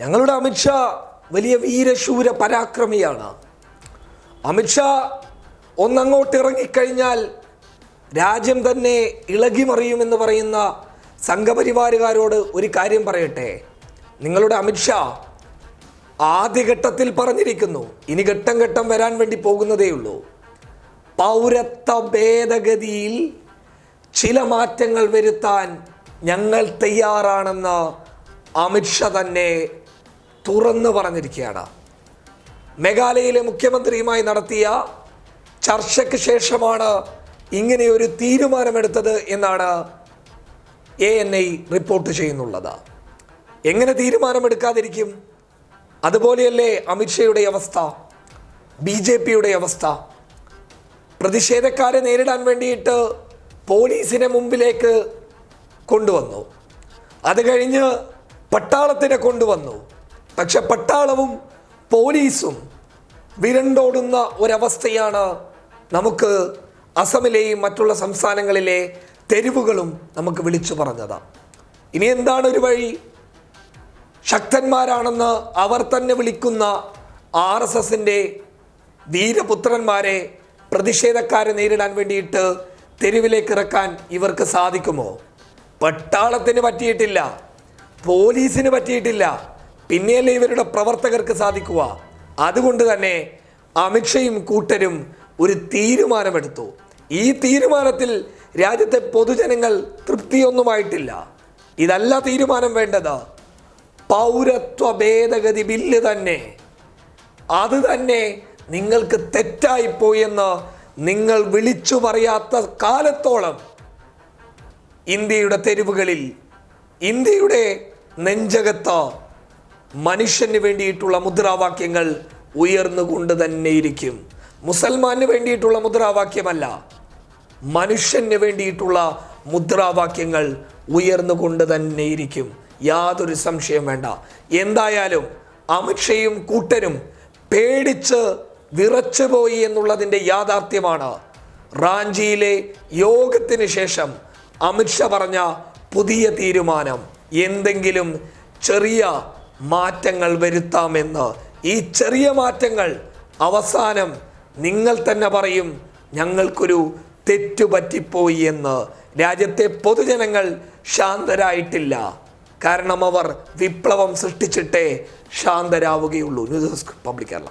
ഞങ്ങളുടെ അമിത്ഷാ വലിയ വീരശൂര പരാക്രമിയാണ്. അമിത്ഷാ ഒന്നങ്ങോട്ട് ഇറങ്ങിക്കഴിഞ്ഞാൽ രാജ്യം തന്നെ ഇളകിമറിയുമെന്ന് പറയുന്ന സംഘപരിവാരുകാരോട് ഒരു കാര്യം പറയട്ടെ. നിങ്ങളുടെ അമിത്ഷാ ആദ്യഘട്ടത്തിൽ പറഞ്ഞിരിക്കുന്നു, ഇനി ഘട്ടം ഘട്ടം വരാൻ വേണ്ടി പോകുന്നതേയുള്ളൂ. പൗരത്വ ഭേദഗതിയിൽ ചില മാറ്റങ്ങൾ വരുത്താൻ ഞങ്ങൾ തയ്യാറാണെന്ന് അമിത്ഷാ തന്നെ തുറന്നു പറഞ്ഞിരിക്കുകയാണ്. മേഘാലയയിലെ മുഖ്യമന്ത്രിയുമായി നടത്തിയ ചർച്ചയ്ക്ക് ശേഷമാണ് ഇങ്ങനെയൊരു തീരുമാനമെടുത്തത് എന്നാണ് ANI റിപ്പോർട്ട് ചെയ്യുന്നുള്ളത്. എങ്ങനെ തീരുമാനമെടുക്കാതിരിക്കും? അതുപോലെയല്ലേ അമിത്ഷായുടെ അവസ്ഥ, BJPയുടെ അവസ്ഥ. പ്രതിഷേധക്കാരെ നേരിടാൻ വേണ്ടിയിട്ട് പോലീസിനെ മുമ്പിലേക്ക് കൊണ്ടുവന്നു, അത് കഴിഞ്ഞ് പട്ടാളത്തിനെ കൊണ്ടുവന്നു. പക്ഷെ പട്ടാളവും പോലീസും വിരണ്ടോടുന്ന ഒരവസ്ഥയാണ് നമുക്ക് അസമിലെയും മറ്റുള്ള സംസ്ഥാനങ്ങളിലെ തെരുവുകളും നമുക്ക് വിളിച്ചു പറഞ്ഞത്. ഇനി എന്താണ് ഒരു വഴി? ശക്തന്മാരാണെന്ന് അവർ തന്നെ വിളിക്കുന്ന RSSന്റെ വീരപുത്രന്മാരെ പ്രതിഷേധക്കാരെ നേരിടാൻ വേണ്ടിയിട്ട് തെരുവിലേക്ക് ഇറക്കാൻ ഇവർക്ക് സാധിക്കുമോ? പട്ടാളത്തിന് പറ്റിയിട്ടില്ല, പോലീസിന് പറ്റിയിട്ടില്ല, പിന്നെയല്ലേ ഇവരുടെ പ്രവർത്തകർക്ക് സാധിക്കുക. അതുകൊണ്ട് തന്നെ അമിത്ഷയും കൂട്ടരും ഒരു തീരുമാനമെടുത്തു. ഈ തീരുമാനത്തിൽ രാജ്യത്തെ പൊതുജനങ്ങൾ തൃപ്തിയൊന്നുമായിട്ടില്ല. ഇതല്ല തീരുമാനം വേണ്ടത്. പൗരത്വ ഭേദഗതി ബില്ല് തന്നെ, അത് തന്നെ നിങ്ങൾക്ക് തെറ്റായിപ്പോയെന്ന് നിങ്ങൾ വിളിച്ചു പറയാത്ത കാലത്തോളം ഇന്ത്യയുടെ തെരുവുകളിൽ, ഇന്ത്യയുടെ നെഞ്ചകത്ത് മനുഷ്യന് വേണ്ടിയിട്ടുള്ള മുദ്രാവാക്യങ്ങൾ ഉയർന്നുകൊണ്ട് തന്നെ ഇരിക്കും. മുസൽമാന് വേണ്ടിയിട്ടുള്ള മുദ്രാവാക്യമല്ല, മനുഷ്യന് വേണ്ടിയിട്ടുള്ള മുദ്രാവാക്യങ്ങൾ ഉയർന്നുകൊണ്ട് തന്നെ ഇരിക്കും. യാതൊരു സംശയം വേണ്ട. എന്തായാലും അമിത്ഷയും കൂട്ടരും പേടിച്ച് വിറച്ചുപോയി എന്നുള്ളതിൻ്റെ യാഥാർത്ഥ്യമാണ്. റാഞ്ചിയിലെ യോഗത്തിന് ശേഷം അമിത്ഷാ പറഞ്ഞ പുതിയ തീരുമാനം, എന്തെങ്കിലും ചെറിയ മാറ്റങ്ങൾ വരുത്താമെന്ന്. ഈ ചെറിയ മാറ്റങ്ങൾ അവസാനം നിങ്ങൾ തന്നെ പറയും ഞങ്ങൾക്കൊരു തെറ്റുപറ്റിപ്പോയി എന്ന്. രാജ്യത്തെ പൊതുജനങ്ങൾ ശാന്തരായിട്ടില്ല, കാരണം അവർ വിപ്ലവം സൃഷ്ടിച്ചിട്ടേ ശാന്തരാവുകയുള്ളൂ. News desk public Kerala.